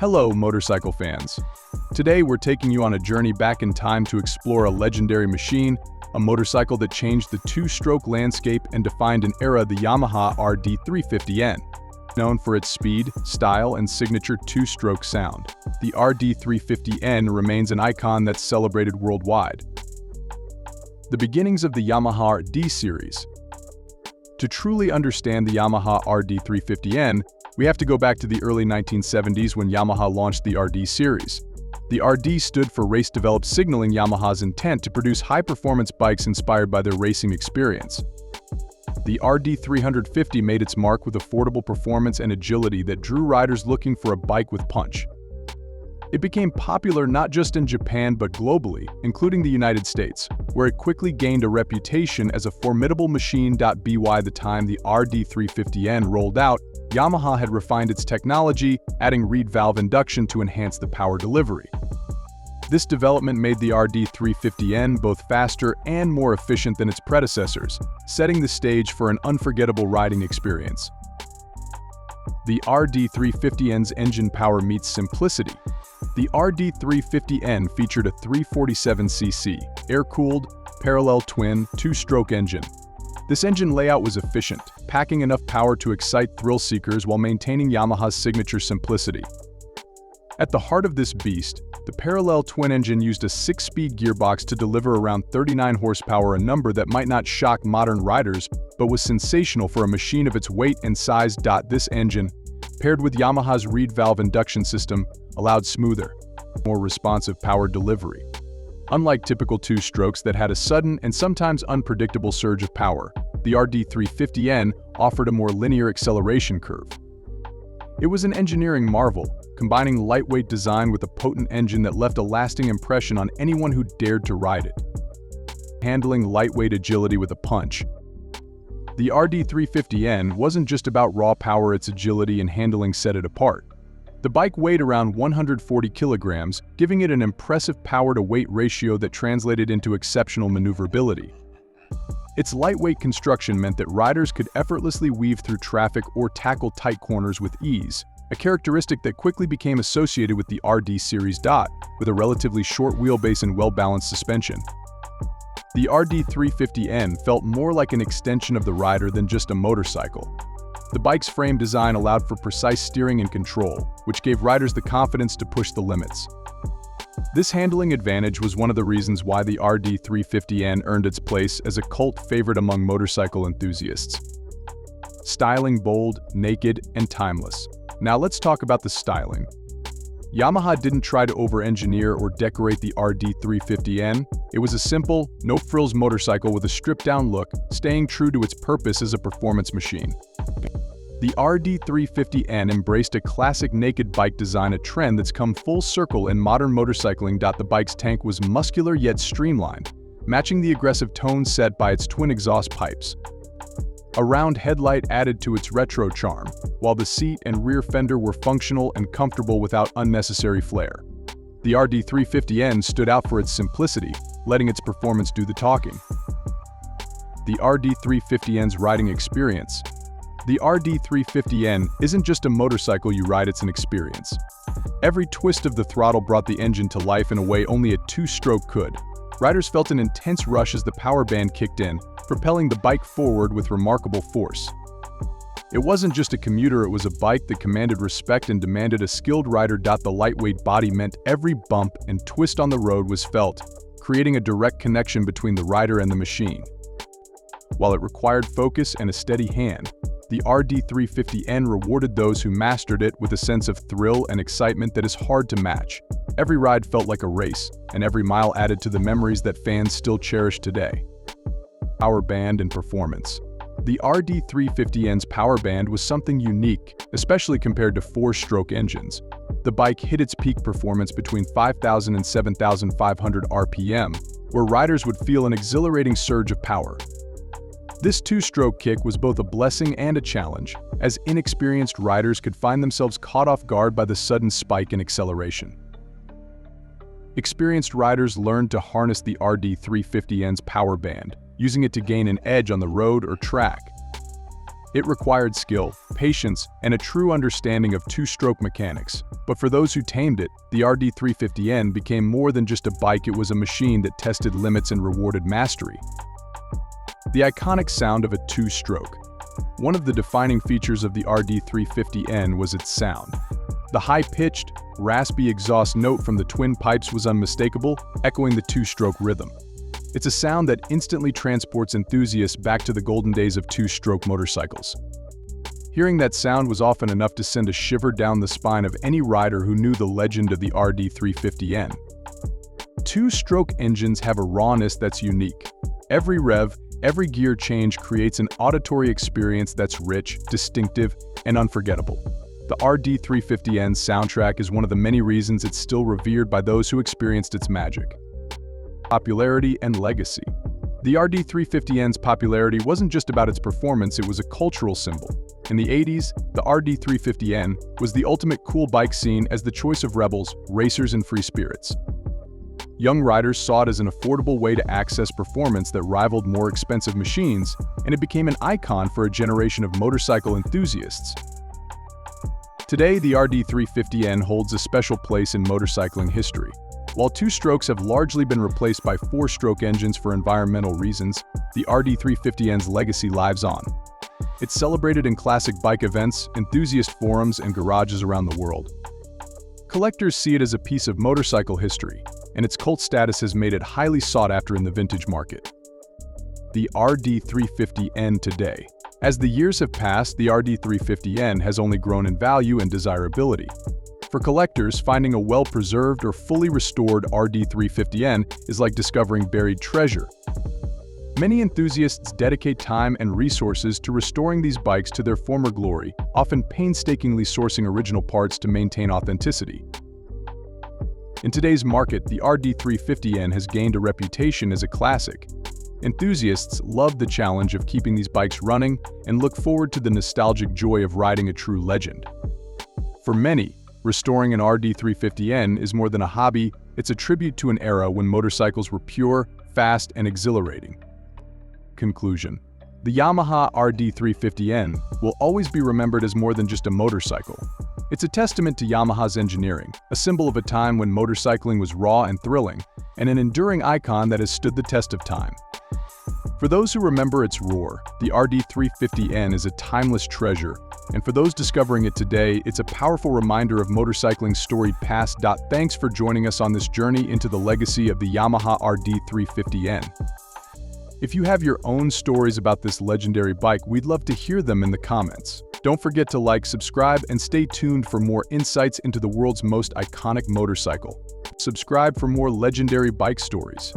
Hello, motorcycle fans. Today we're taking you on a journey back in time to explore a legendary machine, a motorcycle that changed the two-stroke landscape and defined an era, the Yamaha RD 350N. Known for its speed, style, and signature two-stroke sound, the RD 350N remains an icon that's celebrated worldwide. The beginnings of the Yamaha RD series. To truly understand the Yamaha RD 350N, we have to go back to the early 1970s when Yamaha launched the RD series. The RD stood for Race Developed, signaling Yamaha's intent to produce high-performance bikes inspired by their racing experience. The RD 350 made its mark with affordable performance and agility that drew riders looking for a bike with punch. It became popular not just in Japan but globally, including the United States, where it quickly gained a reputation as a formidable machine. By the time the RD 350N rolled out, Yamaha had refined its technology, adding reed valve induction to enhance the power delivery. This development made the RD 350N both faster and more efficient than its predecessors, setting the stage for an unforgettable riding experience. The RD 350N's engine power meets simplicity. The RD 350N featured a 347cc, air-cooled, parallel twin, two-stroke engine. This engine layout was efficient, packing enough power to excite thrill-seekers while maintaining Yamaha's signature simplicity. At the heart of this beast, the parallel twin engine used a 6-speed gearbox to deliver around 39 horsepower, a number that might not shock modern riders, but was sensational for a machine of its weight and size. This engine, paired with Yamaha's reed valve induction system, allowed smoother, more responsive power delivery. Unlike typical two-strokes that had a sudden and sometimes unpredictable surge of power, the RD 350N offered a more linear acceleration curve. It was an engineering marvel, combining lightweight design with a potent engine that left a lasting impression on anyone who dared to ride it. Handling lightweight agility with a punch. The RD 350N wasn't just about raw power, its agility and handling set it apart. The bike weighed around 140 kilograms, giving it an impressive power-to-weight ratio that translated into exceptional maneuverability. Its lightweight construction meant that riders could effortlessly weave through traffic or tackle tight corners with ease, a characteristic that quickly became associated with the RD series. With a relatively short wheelbase and well-balanced suspension, the RD 350N felt more like an extension of the rider than just a motorcycle. The bike's frame design allowed for precise steering and control, which gave riders the confidence to push the limits. This handling advantage was one of the reasons why the RD 350N earned its place as a cult favorite among motorcycle enthusiasts. Styling: bold, naked, and timeless. Now let's talk about the styling. Yamaha didn't try to over-engineer or decorate the RD 350N. It was a simple, no-frills motorcycle with a stripped-down look, staying true to its purpose as a performance machine. The RD 350N embraced a classic naked bike design, a trend that's come full circle in modern motorcycling. The bike's tank was muscular yet streamlined, matching the aggressive tone set by its twin exhaust pipes. A round headlight added to its retro charm, while the seat and rear fender were functional and comfortable without unnecessary flair. The RD 350N stood out for its simplicity, letting its performance do the talking. The RD 350N's riding experience. The RD 350N isn't just a motorcycle you ride, it's an experience. Every twist of the throttle brought the engine to life in a way only a two-stroke could. Riders felt an intense rush as the power band kicked in, propelling the bike forward with remarkable force. It wasn't just a commuter, it was a bike that commanded respect and demanded a skilled rider. The lightweight body meant every bump and twist on the road was felt, creating a direct connection between the rider and the machine. While it required focus and a steady hand, the RD 350N rewarded those who mastered it with a sense of thrill and excitement that is hard to match. Every ride felt like a race, and every mile added to the memories that fans still cherish today. Power band and performance. The RD 350N's power band was something unique, especially compared to four-stroke engines. The bike hit its peak performance between 5,000 and 7,500 RPM, where riders would feel an exhilarating surge of power. This two-stroke kick was both a blessing and a challenge, as inexperienced riders could find themselves caught off guard by the sudden spike in acceleration. Experienced riders learned to harness the RD 350N's power band, using it to gain an edge on the road or track. It required skill, patience, and a true understanding of two-stroke mechanics. But for those who tamed it, the RD350N became more than just a bike. It was a machine that tested limits and rewarded mastery. The iconic sound of a two-stroke. One of the defining features of the RD350N was its sound. The high-pitched, raspy exhaust note from the twin pipes was unmistakable, echoing the two-stroke rhythm. It's a sound that instantly transports enthusiasts back to the golden days of two-stroke motorcycles. Hearing that sound was often enough to send a shiver down the spine of any rider who knew the legend of the RD350N. Two-stroke engines have a rawness that's unique. Every rev, every gear change creates an auditory experience that's rich, distinctive, and unforgettable. The RD350N's soundtrack is one of the many reasons it's still revered by those who experienced its magic. Popularity and legacy. The RD350N's popularity wasn't just about its performance, it was a cultural symbol. In the 80s, the RD350N was the ultimate cool bike seen as the choice of rebels, racers, and free spirits. Young riders saw it as an affordable way to access performance that rivaled more expensive machines, and it became an icon for a generation of motorcycle enthusiasts. Today, the RD350N holds a special place in motorcycling history. While two-strokes have largely been replaced by four-stroke engines for environmental reasons, the RD350N's legacy lives on. It's celebrated in classic bike events, enthusiast forums, and garages around the world. Collectors see it as a piece of motorcycle history, and its cult status has made it highly sought after in the vintage market. The RD350N today. As the years have passed, the RD350N has only grown in value and desirability. For collectors, finding a well-preserved or fully restored RD350N is like discovering buried treasure. Many enthusiasts dedicate time and resources to restoring these bikes to their former glory, often painstakingly sourcing original parts to maintain authenticity. In today's market, the RD350N has gained a reputation as a classic. Enthusiasts love the challenge of keeping these bikes running and look forward to the nostalgic joy of riding a true legend. For many, restoring an RD350N is more than a hobby, it's a tribute to an era when motorcycles were pure, fast, and exhilarating. Conclusion. The Yamaha RD350N will always be remembered as more than just a motorcycle. It's a testament to Yamaha's engineering, a symbol of a time when motorcycling was raw and thrilling, and an enduring icon that has stood the test of time. For those who remember its roar, the RD350N is a timeless treasure, and for those discovering it today, it's a powerful reminder of motorcycling's storied past. Thanks for joining us on this journey into the legacy of the Yamaha RD350N. If you have your own stories about this legendary bike, we'd love to hear them in the comments. Don't forget to like, subscribe, and stay tuned for more insights into the world's most iconic motorcycle. Subscribe for more legendary bike stories.